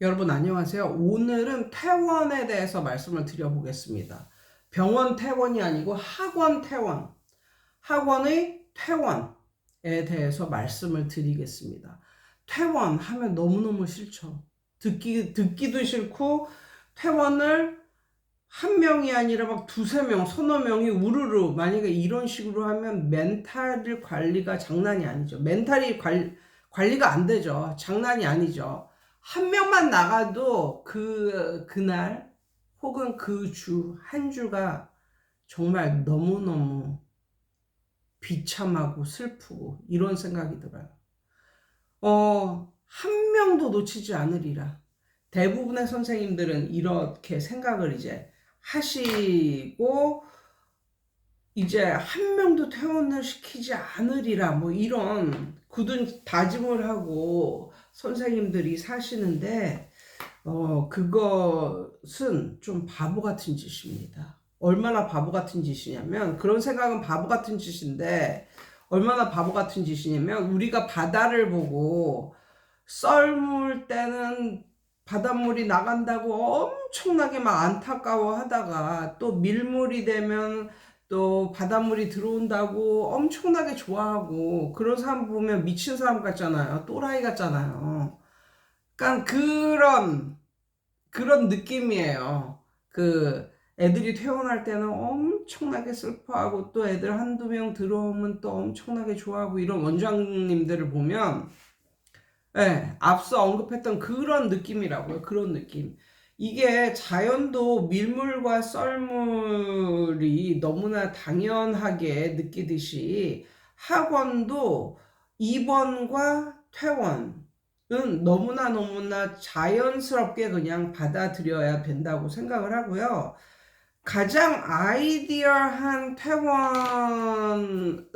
여러분 안녕하세요. 오늘은 퇴원에 대해서 말씀을 드려보겠습니다. 병원 퇴원이 아니고 학원 퇴원, 학원의 퇴원에 대해서 말씀을 드리겠습니다. 퇴원하면 너무너무 싫죠. 듣기도 싫고 퇴원을 한 명이 아니라 막 두세 명, 서너 명이 우르르 만약에 이런 식으로 하면 멘탈 관리가 장난이 아니죠. 멘탈이 관리가 안 되죠. 장난이 아니죠. 한 명만 나가도 그날 혹은 그 한 주가 정말 너무너무 비참하고 슬프고 이런 생각이 들어요. 한 명도 놓치지 않으리라. 대부분의 선생님들은 이렇게 생각을 이제 하시고 이제 한 명도 퇴원을 시키지 않으리라 뭐 이런 굳은 다짐을 하고 선생님들이 사시는데 그것은 좀 바보 같은 짓입니다. 얼마나 바보 같은 짓이냐면 그런 생각은 바보 같은 짓인데 얼마나 바보 같은 짓이냐면 우리가 바다를 보고 썰물 때는 바닷물이 나간다고 엄청나게 막 안타까워 하다가 또 밀물이 되면 또 바닷물이 들어온다고 엄청나게 좋아하고 그런 사람 보면 미친 사람 같잖아요. 또라이 같잖아요. 그러니까 그런 느낌이에요. 애들이 퇴원할 때는 엄청나게 슬퍼하고 또 애들 한두 명 들어오면 또 엄청나게 좋아하고 이런 원장님들을 보면 네, 앞서 언급했던 그런 느낌이라고요. 그런 느낌. 이게 자연도 밀물과 썰물이 너무나 당연하게 느끼듯이 학원도 입원과 퇴원은 너무나 자연스럽게 그냥 받아들여야 된다고 생각을 하고요. 가장 아이디얼한 퇴원의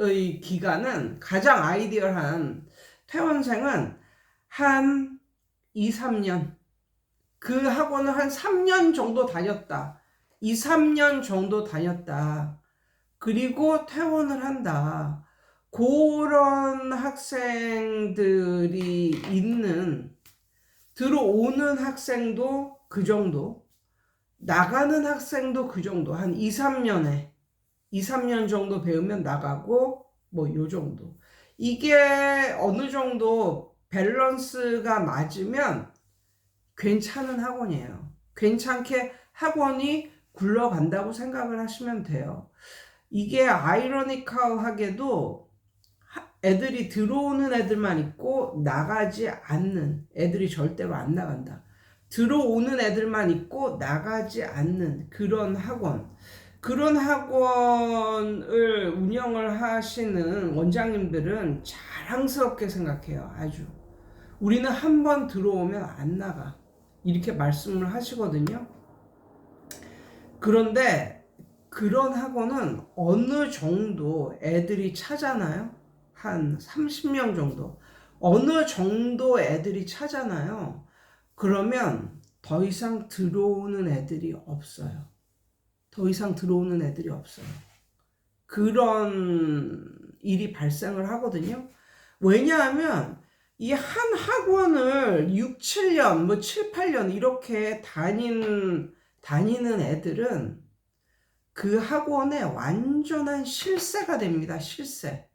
기간은, 가장 아이디얼한 퇴원생은 한 2, 3년. 그 학원을 한 3년 정도 다녔다. 2, 3년 정도 다녔다. 그리고 퇴원을 한다. 그런 학생들이 들어오는 학생도 그 정도, 나가는 학생도 그 정도, 한 2, 3년 정도 배우면 나가고, 뭐, 요 정도. 이게 어느 정도 밸런스가 맞으면 괜찮은 학원이에요. 괜찮게 학원이 굴러간다고 생각을 하시면 돼요. 이게 아이러니컬하게도 애들이 들어오는 애들만 있고 나가지 않는 애들이 절대로 안 나간다. 들어오는 애들만 있고 나가지 않는 그런 학원을 운영을 하시는 원장님들은 자랑스럽게 생각해요. 아주. 우리는 한 번 들어오면 안 나가. 이렇게 말씀을 하시거든요. 그런데 그런 학원은 어느 정도 애들이 차잖아요. 한 30명 정도. 어느 정도 애들이 차잖아요. 그러면 더 이상 들어오는 애들이 없어요. 더 이상 들어오는 애들이 없어요. 그런 일이 발생을 하거든요. 왜냐하면 이 한 학원을 6, 7년, 뭐 7, 8년 이렇게 다니는 애들은 그 학원의 완전한 실세가 됩니다. 실세.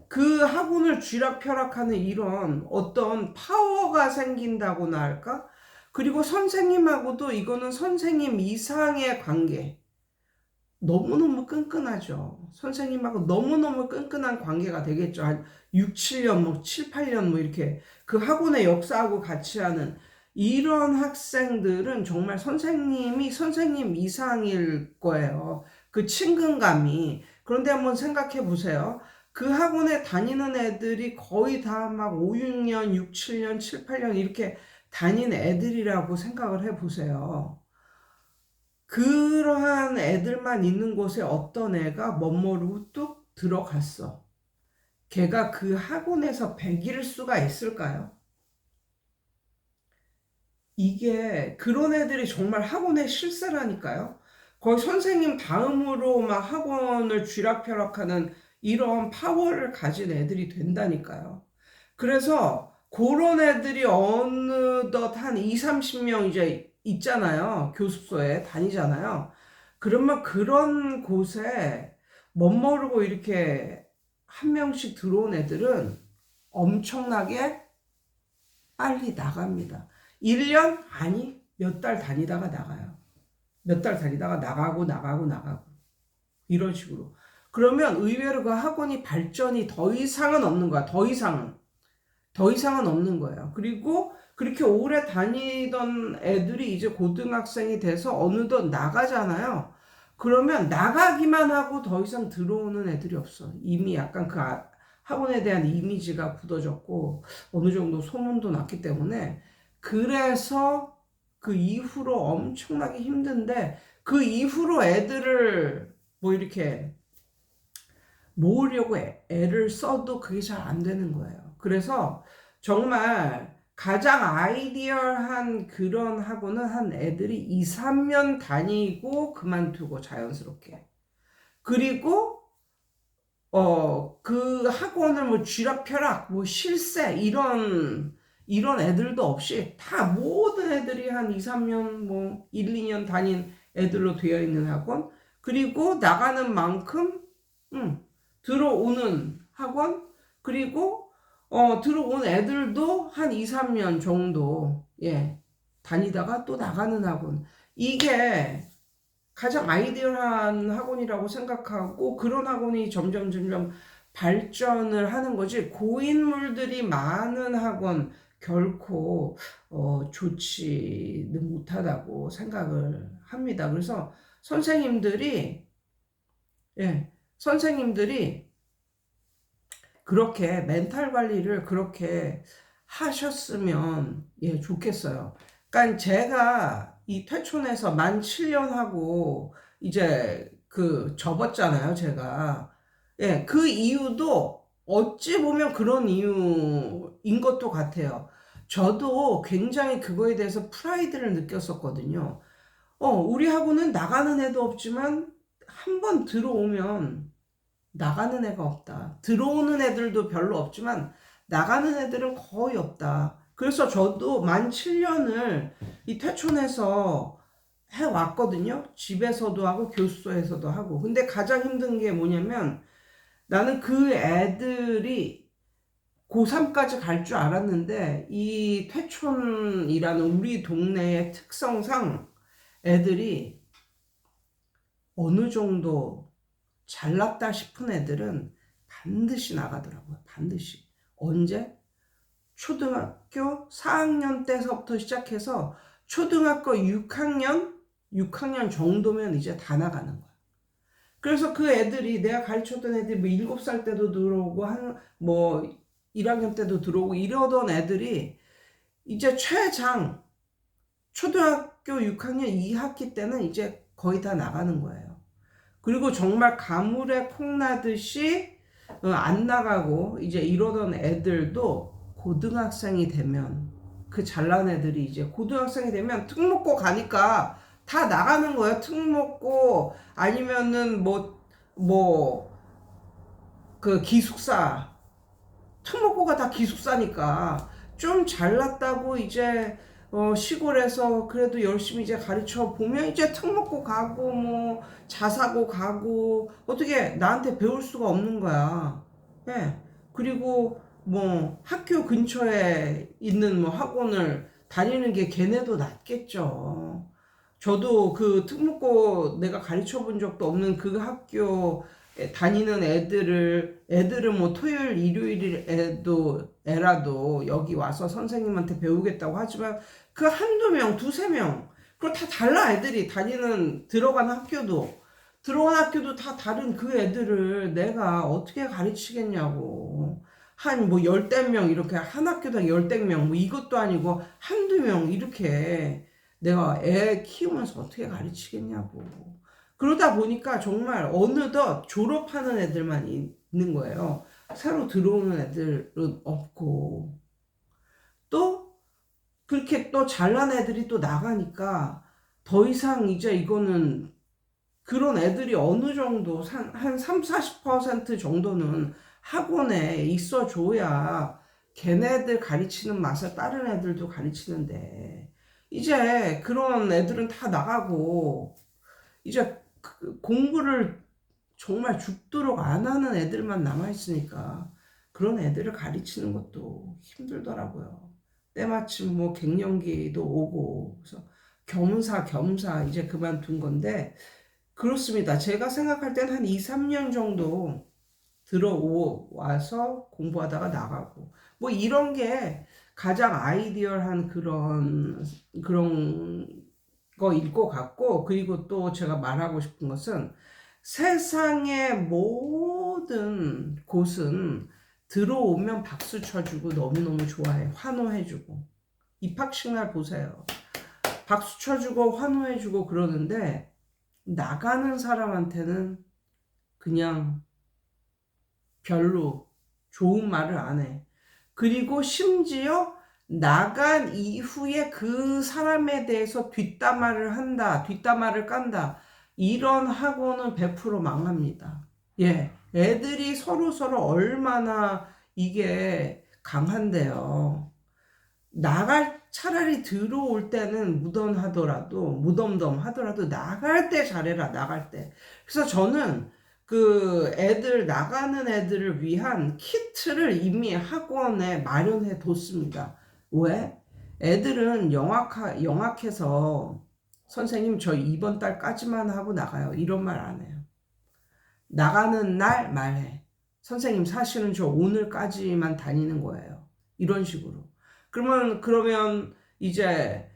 그 학원을 쥐락펴락하는 이런 어떤 파워가 생긴다고나 할까? 그리고 선생님하고도 이거는 선생님 이상의 관계. 너무너무 끈끈하죠. 선생님하고 너무너무 끈끈한 관계가 되겠죠. 한 6, 7년, 뭐 7, 8년 뭐 이렇게 그 학원의 역사하고 같이 하는 이런 학생들은 정말 선생님이 선생님 이상일 거예요. 그 친근감이. 그런데 한번 생각해 보세요. 그 학원에 다니는 애들이 거의 다 막 5, 6년, 6, 7년, 7, 8년 이렇게 다닌 애들이라고 생각을 해 보세요. 그러한 애들만 있는 곳에 어떤 애가 멋모르고 뚝 들어갔어. 걔가 그 학원에서 100일 수가 있을까요? 이게 그런 애들이 정말 학원의 실세라니까요. 거의 선생님 다음으로 막 학원을 쥐락펴락하는 이런 파워를 가진 애들이 된다니까요. 그래서 그런 애들이 어느덧 한 2, 30명 이제 있잖아요. 교습소에 다니잖아요. 그러면 그런 곳에 멋모르고 이렇게 한 명씩 들어온 애들은 엄청나게 빨리 나갑니다. 1년? 아니, 몇 달 다니다가 나가요. 몇 달 다니다가 나가고. 이런 식으로. 그러면 의외로 그 학원이 발전이 더 이상은 없는 거야. 더 이상은 없는 거예요. 그리고 그렇게 오래 다니던 애들이 이제 고등학생이 돼서 어느덧 나가잖아요. 그러면 나가기만 하고 더 이상 들어오는 애들이 없어. 이미 약간 그 학원에 대한 이미지가 굳어졌고 어느 정도 소문도 났기 때문에, 그래서 그 이후로 엄청나게 힘든데, 그 이후로 애들을 뭐 이렇게 모으려고 애를 써도 그게 잘 안 되는 거예요. 그래서 정말 가장 아이디얼한 그런 학원은 한 애들이 2, 3년 다니고 그만두고 자연스럽게. 그리고 그 학원을 뭐 쥐락펴락, 뭐 실세 이런 애들도 없이 다 모든 애들이 한 2, 3년 뭐 1, 2년 다닌 애들로 되어 있는 학원. 그리고 나가는 만큼 들어오는 학원. 그리고 들어온 애들도 한 2, 3년 정도 다니다가 또 나가는 학원. 이게 가장 아이디어한 학원이라고 생각하고, 그런 학원이 점점 발전을 하는 거지, 고인물들이 많은 학원 결코 좋지는 못하다고 생각을 합니다. 그래서 선생님들이 선생님들이 그렇게 멘탈 관리를 그렇게 하셨으면 좋겠어요. 그러니까 제가 이 퇴촌에서 만 7년 하고 이제 그 접었잖아요, 제가. 그 이유도 어찌 보면 그런 이유인 것도 같아요. 저도 굉장히 그거에 대해서 프라이드를 느꼈었거든요. 우리 학원은 나가는 애도 없지만 한 번 들어오면 나가는 애가 없다. 들어오는 애들도 별로 없지만 나가는 애들은 거의 없다. 그래서 저도 만 7년을 이 퇴촌에서 해왔거든요. 집에서도 하고 교습소에서도 하고. 근데 가장 힘든 게 뭐냐면, 나는 그 애들이 고3까지 갈 줄 알았는데, 이 퇴촌이라는 우리 동네의 특성상 애들이 어느 정도 잘났다 싶은 애들은 반드시 나가더라고요. 반드시. 언제? 초등학교 4학년 때서부터 시작해서 초등학교 6학년 정도면 이제 다 나가는 거야. 그래서 그 애들이, 내가 가르쳤던 애들이 뭐 7살 때도 들어오고 뭐 1학년 때도 들어오고 이러던 애들이 이제 초등학교 6학년 2학기 때는 이제 거의 다 나가는 거예요. 그리고 정말 가물에 콩나듯이 안 나가고 이제 이러던 애들도 고등학생이 되면, 그 잘난 애들이 이제 고등학생이 되면 특목고 가니까 다 나가는 거예요. 특목고 아니면은 그 기숙사. 특목고가 다 기숙사니까 좀 잘났다고 이제 시골에서 그래도 열심히 이제 가르쳐 보면 이제 특목고 가고 뭐 자사고 가고, 어떻게 나한테 배울 수가 없는 거야. 그리고 뭐 학교 근처에 있는 뭐 학원을 다니는 게 걔네도 낫겠죠. 저도 그 특목고 내가 가르쳐 본 적도 없는 그 학교 다니는 애들은 뭐 토요일, 일요일에라도 여기 와서 선생님한테 배우겠다고 하지만, 그 한두 명, 두세 명, 그리고 다 달라. 애들이 들어간 학교도 다 다른 그 애들을 내가 어떻게 가르치겠냐고. 한 뭐 열댓 명, 이렇게 한 학교당 열댓 명, 뭐 이것도 아니고 한두 명, 이렇게 내가 애 키우면서 어떻게 가르치겠냐고. 그러다 보니까 정말 어느덧 졸업하는 애들만 있는 거예요. 새로 들어오는 애들은 없고, 또 그렇게 또 잘난 애들이 또 나가니까 더 이상 이제 이거는, 그런 애들이 어느 정도 한 3, 40% 정도는 학원에 있어 줘야 걔네들 가르치는 맛을 다른 애들도 가르치는데, 이제 그런 애들은 다 나가고, 이제 공부를 정말 죽도록 안 하는 애들만 남아있으니까, 그런 애들을 가르치는 것도 힘들더라고요. 때마침 뭐 갱년기도 오고, 그래서 겸사 이제 그만둔 건데, 그렇습니다. 제가 생각할 땐 한 2, 3년 정도 들어와서 공부하다가 나가고 뭐 이런 게 가장 아이디얼한 그런 거일 것 같고, 그리고 또 제가 말하고 싶은 것은 세상의 모든 곳은 들어오면 박수 쳐주고 너무너무 좋아해. 환호해주고. 입학식 날 보세요. 박수 쳐주고 환호해주고 그러는데, 나가는 사람한테는 그냥 별로 좋은 말을 안 해. 그리고 심지어 나간 이후에 그 사람에 대해서 뒷담화를 한다, 뒷담화를 깐다. 이런 학원은 100% 망합니다. 예, 애들이 서로 얼마나 이게 강한데요. 차라리 들어올 때는 무덤덤 하더라도 나갈 때 잘해라, 나갈 때. 그래서 저는 나가는 애들을 위한 키트를 이미 학원에 마련해 뒀습니다. 왜? 애들은 영악해서 선생님 저 이번 달까지만 하고 나가요. 이런 말 안 해요. 나가는 날 말해. 선생님 사실은 저 오늘까지만 다니는 거예요. 이런 식으로. 그러면 이제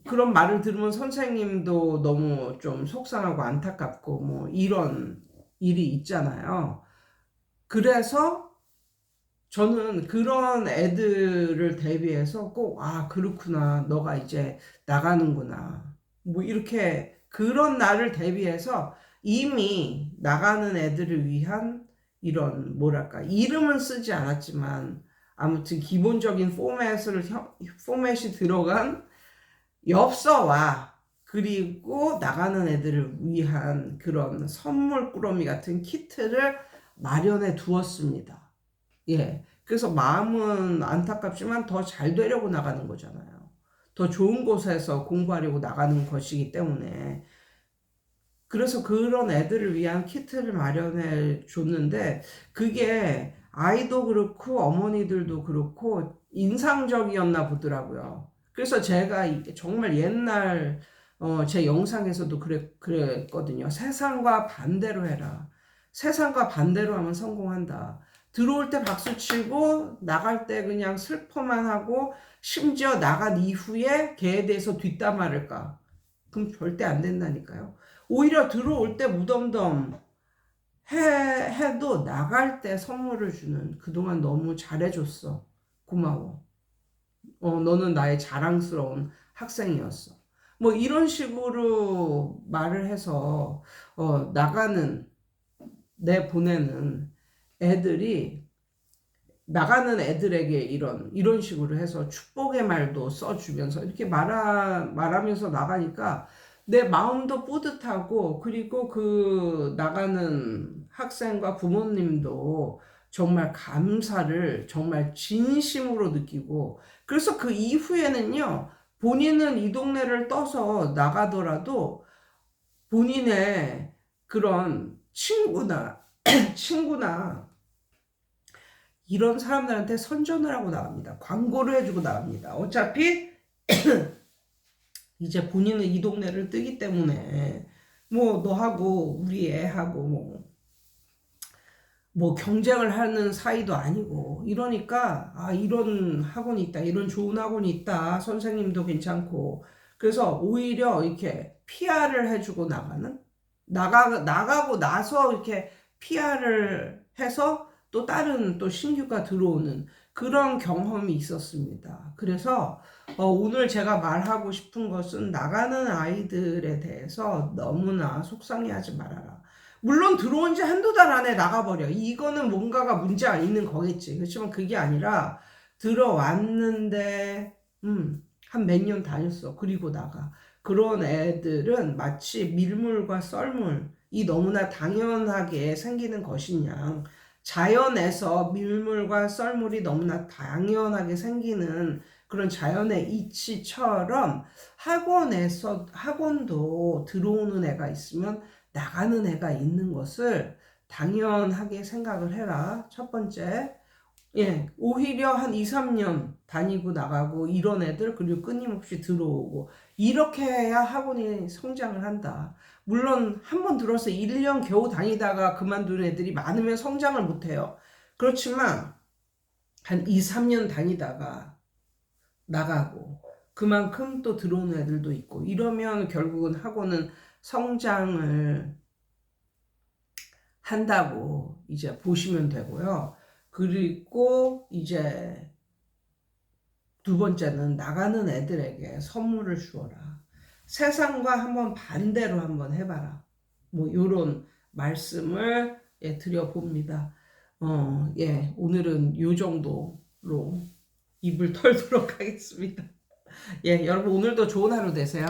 그런 말을 들으면 선생님도 너무 좀 속상하고 안타깝고 뭐 이런 일이 있잖아요. 그래서 저는 그런 애들을 대비해서 꼭, 그렇구나. 너가 이제 나가는구나. 뭐 이렇게 그런 날을 대비해서 이미 나가는 애들을 위한 이런 뭐랄까 이름은 쓰지 않았지만 아무튼 기본적인 포맷이 들어간 엽서와 그리고 나가는 애들을 위한 그런 선물 꾸러미 같은 키트를 마련해 두었습니다. 예. 그래서 마음은 안타깝지만 더 잘 되려고 나가는 거잖아요. 더 좋은 곳에서 공부하려고 나가는 것이기 때문에. 그래서 그런 애들을 위한 키트를 마련해 줬는데, 그게 아이도 그렇고 어머니들도 그렇고 인상적이었나 보더라고요. 그래서 제가 정말 옛날 제 영상에서도 그랬거든요. 세상과 반대로 해라. 세상과 반대로 하면 성공한다. 들어올 때 박수 치고 나갈 때 그냥 슬퍼만 하고 심지어 나간 이후에 걔에 대해서 뒷담화를 까. 그럼 절대 안 된다니까요. 오히려 들어올 때 무덤덤 해도 나갈 때 선물을 주는, 그동안 너무 잘해줬어. 고마워. 너는 나의 자랑스러운 학생이었어. 뭐 이런 식으로 말을 해서 보내는 애들이 나가는 애들에게 이런 식으로 해서 축복의 말도 써주면서 이렇게 말하면서 나가니까 내 마음도 뿌듯하고, 그리고 그 나가는 학생과 부모님도 정말 감사를 정말 진심으로 느끼고, 그래서 그 이후에는요, 본인은 이 동네를 떠서 나가더라도 본인의 그런 친구나 이런 사람들한테 선전을 하고 나갑니다. 광고를 해주고 나갑니다. 어차피 이제 본인은 이 동네를 뜨기 때문에 뭐 너하고 우리 애하고 뭐 경쟁을 하는 사이도 아니고, 이러니까 이런 학원이 있다, 이런 좋은 학원이 있다, 선생님도 괜찮고, 그래서 오히려 이렇게 PR을 해주고 나가고 나서 이렇게 PR을 해서 또 다른 또 신규가 들어오는 그런 경험이 있었습니다. 그래서 오늘 제가 말하고 싶은 것은, 나가는 아이들에 대해서 너무나 속상해하지 말아라. 물론 들어온 지 한두 달 안에 나가버려. 이거는 뭔가가 문제가 있는 거겠지. 그렇지만 그게 아니라 들어왔는데 한 몇 년 다녔어. 그리고 나가. 그런 애들은 마치 밀물과 썰물이 너무나 당연하게 생기는 것이냐. 자연에서 밀물과 썰물이 너무나 당연하게 생기는 그런 자연의 이치처럼 학원도 들어오는 애가 있으면 나가는 애가 있는 것을 당연하게 생각을 해라. 첫 번째. 예, 오히려 한 2, 3년 다니고 나가고 이런 애들, 그리고 끊임없이 들어오고, 이렇게 해야 학원이 성장을 한다. 물론 한 번 들어서 1년 겨우 다니다가 그만두는 애들이 많으면 성장을 못해요. 그렇지만 한 2, 3년 다니다가 나가고 그만큼 또 들어오는 애들도 있고, 이러면 결국은 학원은 성장을 한다고 이제 보시면 되고요. 그리고 이제 두 번째는 나가는 애들에게 선물을 주어라. 세상과 한번 반대로 한번 해봐라. 뭐 요런 말씀을 드려봅니다. 오늘은 요 정도로 입을 털도록 하겠습니다. 여러분 오늘도 좋은 하루 되세요.